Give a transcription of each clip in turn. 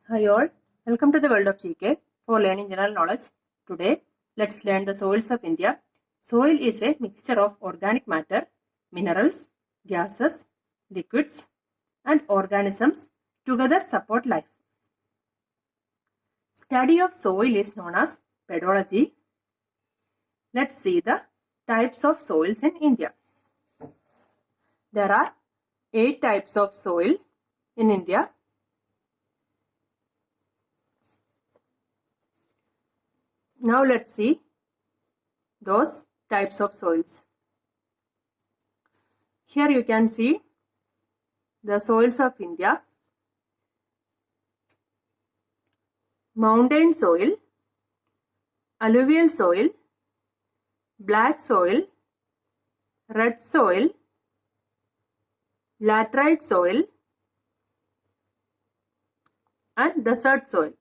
Hi all, welcome to the world of GK for learning general knowledge. Today, let's learn the soils of India. Soil is a mixture of organic matter, minerals, gases, liquids, and organisms together support life. Study of soil is known as pedology. Let's see the types of soils in India. There are 8 types of soil in India. Now let's see those types of soils. Here you can see the soils of India. Mountain soil, alluvial soil, black soil, red soil, laterite soil, and desert soil.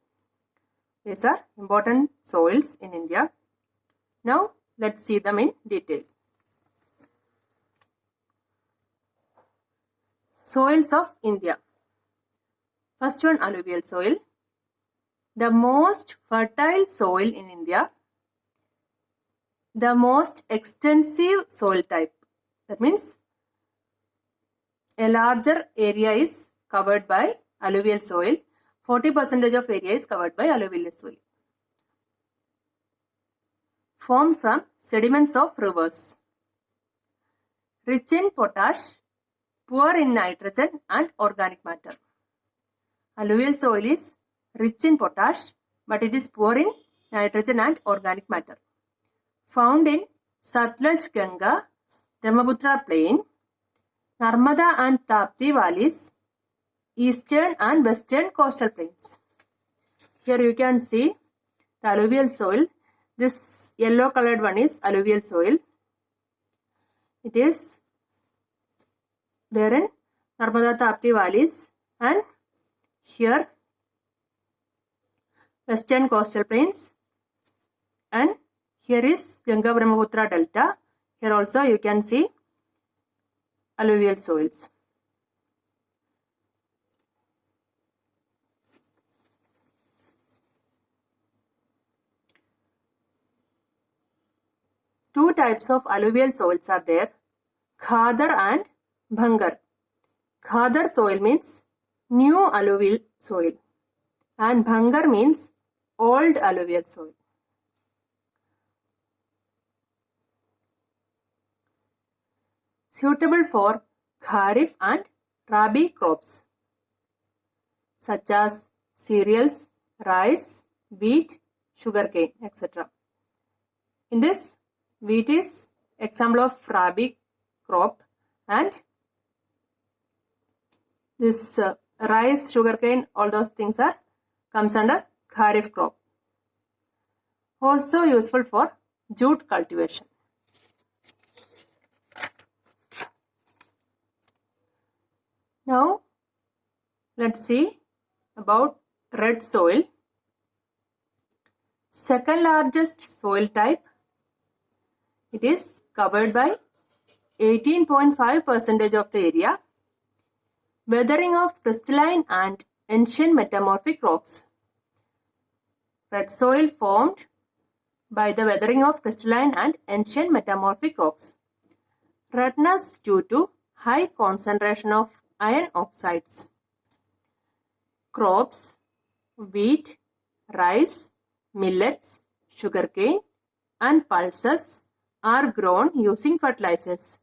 These are important soils in India. Now let's see them in detail. Soils of India. First one, alluvial soil. The most fertile soil in India. The most extensive soil type. That means a larger area is covered by alluvial soil. 40% of area is covered by alluvial soil. Formed from sediments of rivers. Rich in potash, poor in nitrogen and organic matter. Alluvial soil is rich in potash, but it is poor in nitrogen and organic matter. Found in Satluj Ganga, Brahmaputra plain, Narmada and Tapti valleys, eastern and western coastal plains. Here you can see the alluvial soil. This yellow colored one is alluvial soil. It is there in Narmada Tapti valleys and here western coastal plains, and here is Ganga Brahmaputra delta. Here also you can see alluvial soils. Two types of alluvial soils are there, Khadar and Bhangar. Khadar soil means new alluvial soil and Bhangar means old alluvial soil. Suitable for Kharif and Rabi crops such as cereals, rice, wheat, sugarcane, etc. In this, wheat is example of Rabi crop and this rice, sugarcane, all those things comes under Kharif crop. Also useful for jute cultivation. Now let's see about red soil. Second largest soil type. It is covered by 18.5% of the area. Weathering of crystalline and ancient metamorphic rocks. Red soil formed by the weathering of crystalline and ancient metamorphic rocks. Redness due to high concentration of iron oxides. Crops, wheat, rice, millets, sugarcane, and pulses are grown using fertilizers.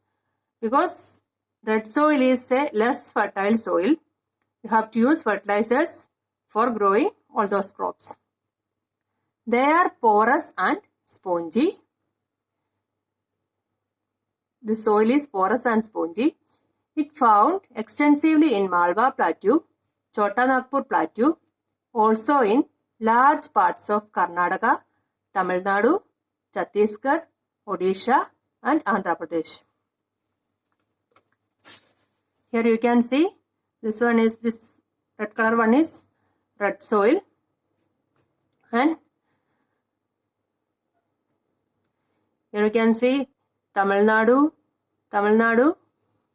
Because red soil is a less fertile soil, you have to use fertilizers for growing all those crops. They are porous and spongy. The soil is porous and spongy. It found extensively in Malwa Plateau, Chota Nagpur Plateau, also in large parts of Karnataka, Tamil Nadu, Chhattisgarh, Odisha and Andhra Pradesh. Here you can see this one is this red color one is red soil, and here you can see Tamil Nadu,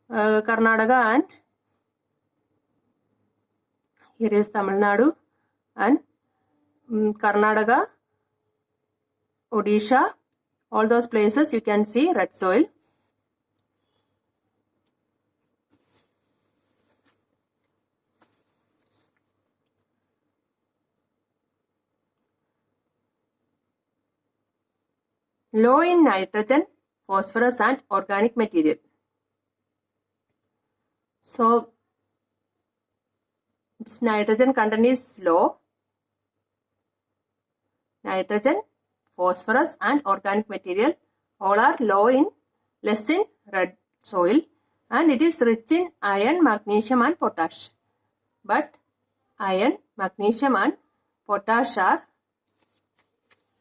Karnataka, and here is Tamil Nadu, and Karnataka, Odisha, all those places you can see red soil. Low in nitrogen, phosphorus and organic material. So its nitrogen content is low. Nitrogen, phosphorus and organic material all are less in red soil, and it is rich in iron, magnesium and potash. But iron, magnesium and potash are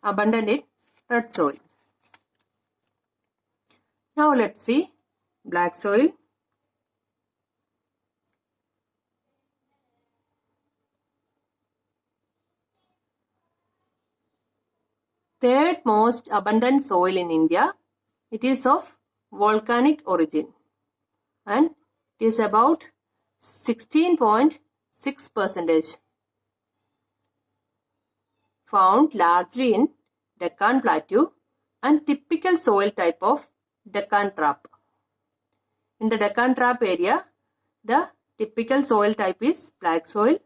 abundant in red soil. Now let's see black soil. Third most abundant soil in India. It is of volcanic origin and it is about 16.6%. Found largely in Deccan Plateau and typical soil type of Deccan Trap. In the Deccan Trap area, the typical soil type is black soil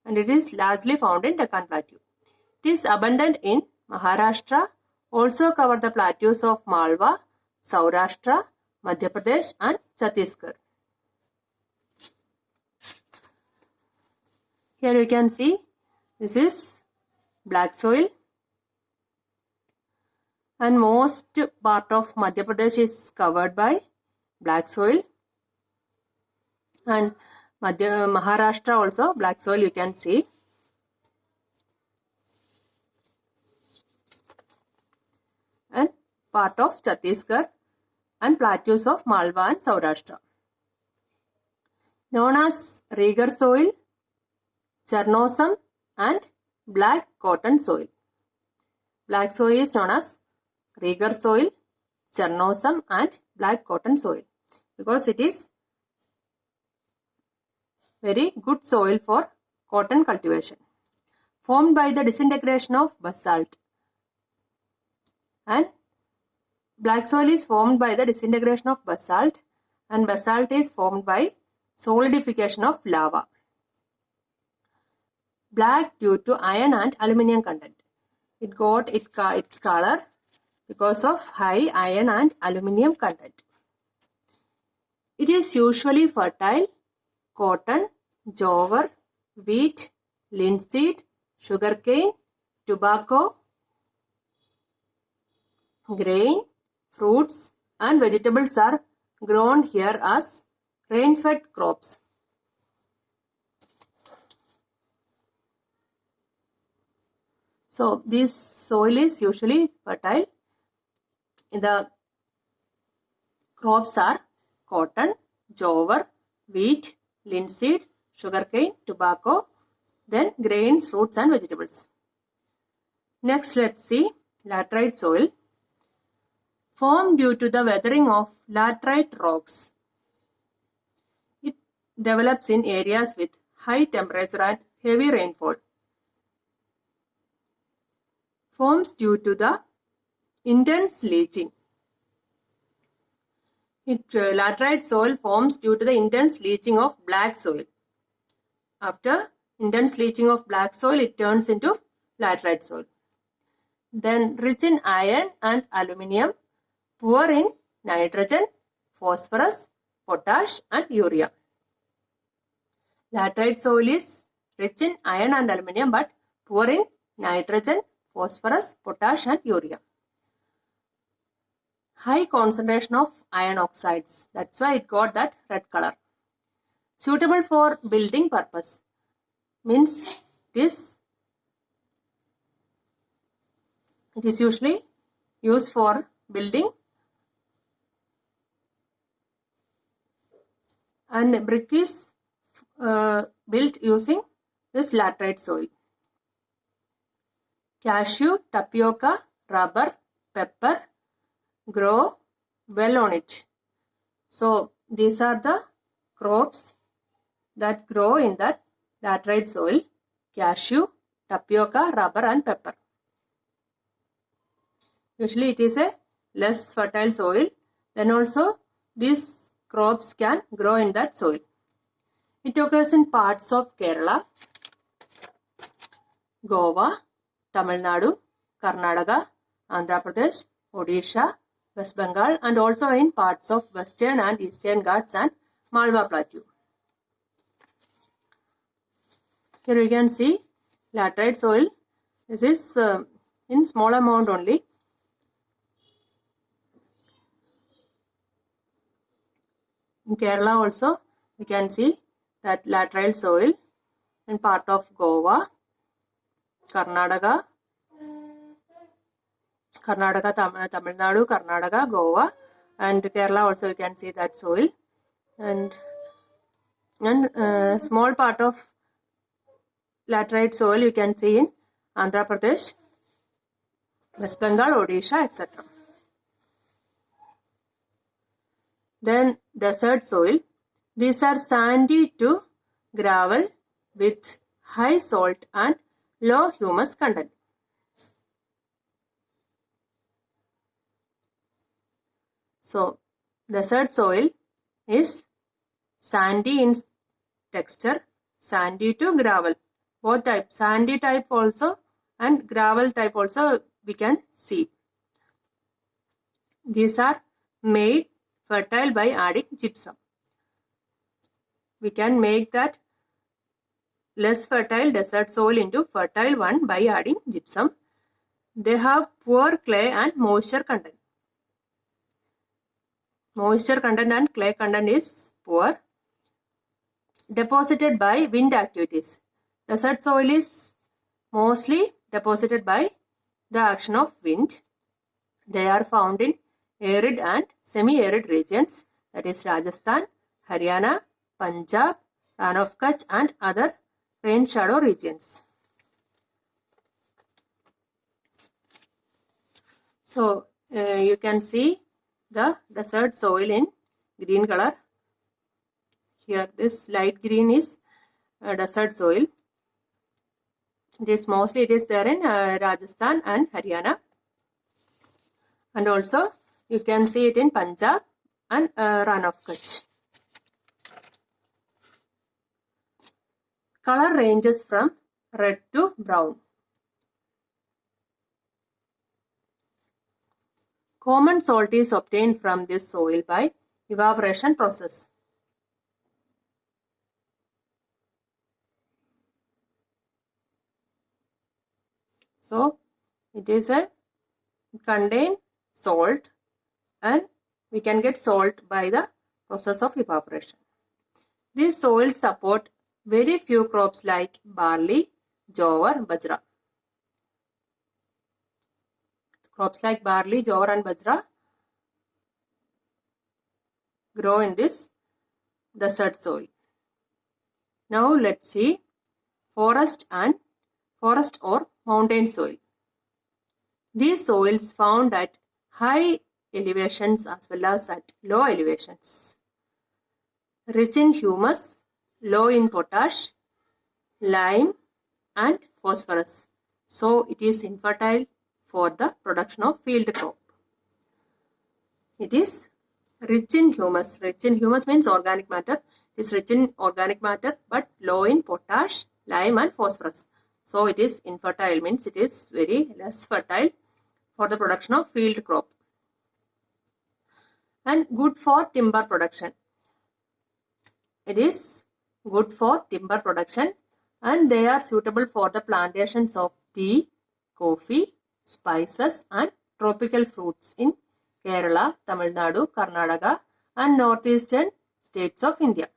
and it is largely found in Deccan Plateau. It is abundant in Maharashtra, also cover the plateaus of Malwa, Saurashtra, Madhya Pradesh and Chhattisgarh. Here you can see this is black soil and most part of Madhya Pradesh is covered by black soil, and Maharashtra also black soil you can see. And part of Chhattisgarh and plateaus of Malwa and Saurashtra. Known as Regar soil, Chernosem and black cotton soil. Black soil is known as Regar soil, Chernosem and black cotton soil because it is very good soil for cotton cultivation. Formed by the disintegration of basalt. And black soil is formed by the disintegration of basalt and basalt is formed by solidification of lava. Black due to iron and aluminium content. It got its color because of high iron and aluminium content. It is usually fertile cotton, jowar, wheat, linseed, sugarcane, tobacco, grain, fruits and vegetables are grown here as rain-fed crops. So this soil is usually fertile. The crops are cotton, jowar, wheat, linseed, sugarcane, tobacco, then grains, fruits and vegetables. Next let's see laterite soil. Formed due to the weathering of laterite rocks. It develops in areas with high temperature and heavy rainfall. Forms due to the intense leaching. Laterite soil forms due to the intense leaching of black soil. After intense leaching of black soil, it turns into laterite soil. Then rich in iron and aluminium, poor in nitrogen, phosphorus, potash and urea. Laterite soil is rich in iron and aluminium but poor in nitrogen, phosphorus, potash and urea. High concentration of iron oxides. That's why it got that red color. Suitable for building purpose. Means it is usually used for building, and brick is built using this laterite soil. Cashew, tapioca, rubber, pepper grow well on it. So these are the crops that grow in that laterite soil: cashew, tapioca, rubber and pepper. Usually it is a less fertile soil. Then also these crops can grow in that soil. It occurs in parts of Kerala, Goa, Tamil Nadu, Karnataka, Andhra Pradesh, Odisha, West Bengal and also in parts of Western and Eastern Ghats and Malwa Plateau. Here we can see laterite soil. This is in small amount only. In Kerala also we can see that lateral soil in part of Goa, Karnataka, Tamil Nadu, Karnataka, Goa and Kerala also we can see that soil, and small part of laterite soil you can see in Andhra Pradesh, West Bengal, Odisha, etc. Then desert soil. These are sandy to gravel with high salt and low humus content. So, desert soil is sandy in texture, sandy to gravel. Both types, sandy type also and gravel type also we can see. These are made fertile by adding gypsum. We can make that less fertile desert soil into fertile one by adding gypsum. They have poor clay and moisture content. Moisture content and clay content is poor. Deposited by wind activities. Desert soil is mostly deposited by the action of wind. They are found in arid and semi-arid regions, that is Rajasthan, Haryana, Punjab, Rann of Kutch and other rain shadow regions. So you can see the desert soil in green color. Here this light green is desert soil. Mostly it is there in Rajasthan and Haryana, and also you can see it in Punjab and Rann of Kutch. Color ranges from red to brown. Common salt is obtained from this soil by evaporation process. So it contain salt, and we can get salt by the process of evaporation. These soils support very few crops like barley, jowar, bajra. Crops like barley, jowar and bajra grow in this desert soil. Now let's see forest or mountain soil. These soils found at high elevations as well as at low elevations. Rich in humus, low in potash, lime and phosphorus. So it is infertile for the production of field crop. It is rich in humus. Rich in humus means organic matter. It is rich in organic matter but low in potash, lime and phosphorus. So it is infertile, means it is very less fertile for the production of field crop. And good for timber production. It is good for timber production and they are suitable for the plantations of tea, coffee, spices and tropical fruits in Kerala, Tamil Nadu, Karnataka and northeastern states of India.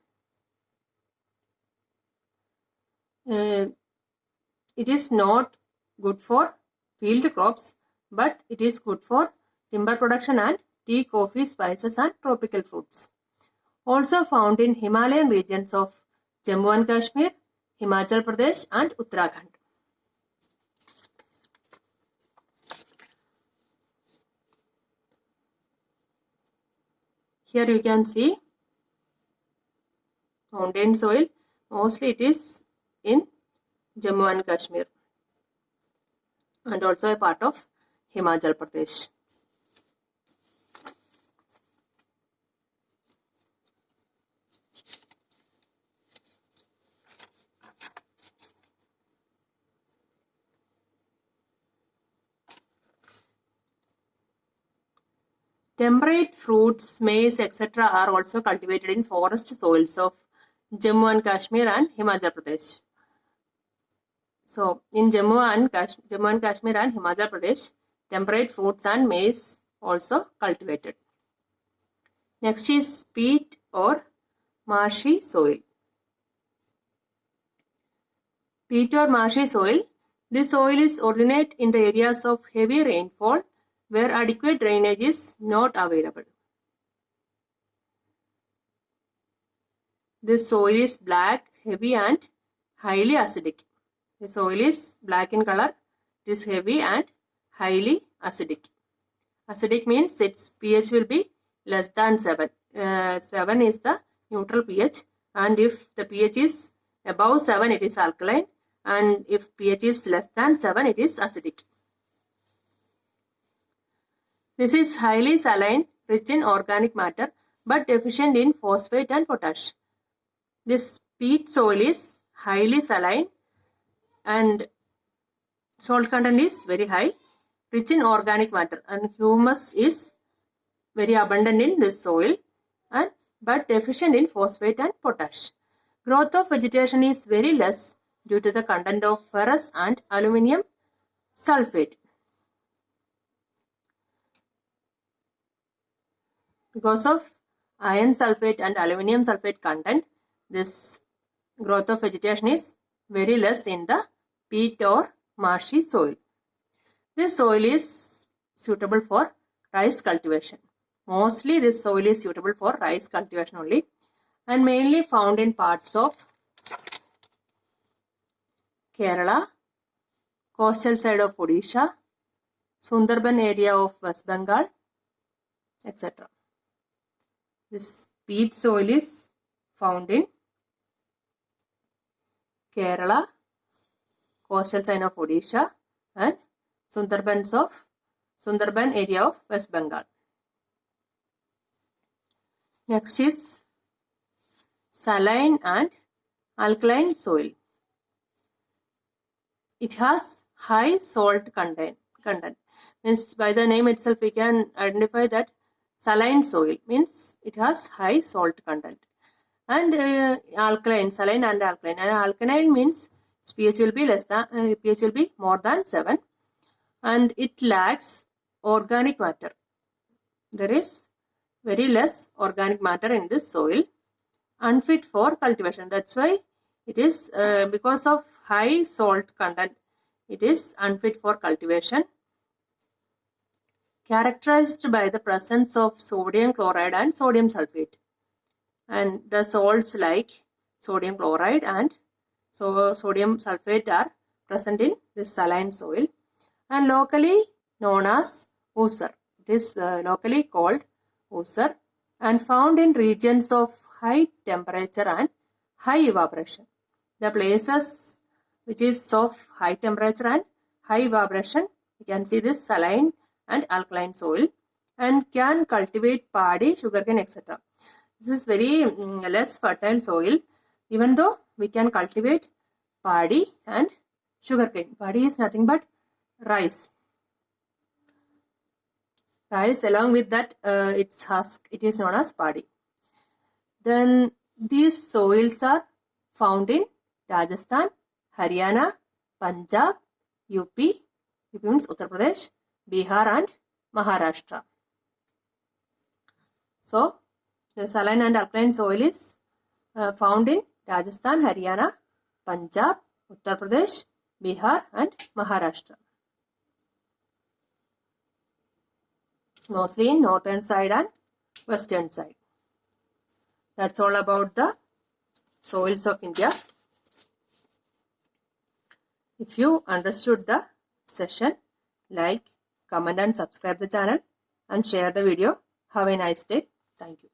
It is not good for field crops, but it is good for timber production and tea, coffee, spices and tropical fruits. Also found in Himalayan regions of Jammu and Kashmir, Himachal Pradesh and Uttarakhand. Here you can see mountain soil. Mostly it is in Jammu and Kashmir. and also a part of Himachal Pradesh. Temperate fruits, maize, etc. are also cultivated in forest soils of Jammu and Kashmir and Himachal Pradesh. So, in Jammu and Kashmir and Himachal Pradesh, temperate fruits and maize also cultivated. Next is peat or marshy soil. Peat or marshy soil. This soil is originate in the areas of heavy rainfall where adequate drainage is not available. This soil is black, heavy and highly acidic. The soil is black in color, it is heavy and highly acidic. Acidic means its pH will be less than 7. 7 is the neutral pH, and if the pH is above 7 it is alkaline, and if pH is less than 7 it is acidic. This is highly saline, rich in organic matter but deficient in phosphate and potash. This peat soil is highly saline and salt content is very high, rich in organic matter, and humus is very abundant in this soil but deficient in phosphate and potash. Growth of vegetation is very less due to the content of ferrous and aluminium sulfate. Because of iron sulfate and aluminium sulfate content, this growth of vegetation is very less in the peat or marshy soil. This soil is suitable for rice cultivation. Mostly this soil is suitable for rice cultivation only, and mainly found in parts of Kerala, coastal side of Odisha, Sundarban area of West Bengal, etc. This peat soil is found in Kerala, coastal side of Odisha, and Sundarban area of West Bengal. Next is saline and alkaline soil. It has high salt content. Means by the name itself we can identify that saline soil means it has high salt content. And alkaline, saline and alkaline. And alkaline means its pH will be pH will be more than 7, and it lacks organic matter. There is very less organic matter in this soil, unfit for cultivation. That's why it is because of high salt content, it is unfit for cultivation. Characterized by the presence of sodium chloride and sodium sulfate, and the salts like sodium chloride and sodium sulfate are present in this saline soil, and locally known as ooser. This locally called ooser, and found in regions of high temperature and high evaporation. The places which is of high temperature and high evaporation, you can see this saline and alkaline soil, and can cultivate paddy, sugarcane, etc. This is very less fertile soil, even though we can cultivate paddy and sugarcane. Paddy is nothing but rice. Rice, along with that its husk, it is known as paddy. Then these soils are found in Rajasthan, Haryana, Punjab, UP means Uttar Pradesh, Bihar and Maharashtra. So the saline and alkaline soil is found in Rajasthan, Haryana, Punjab, Uttar Pradesh, Bihar and Maharashtra. Mostly in northern side and western side. That's all about the soils of India. If you understood the session, like, comment and subscribe the channel and share the video. Have a nice day. Thank you.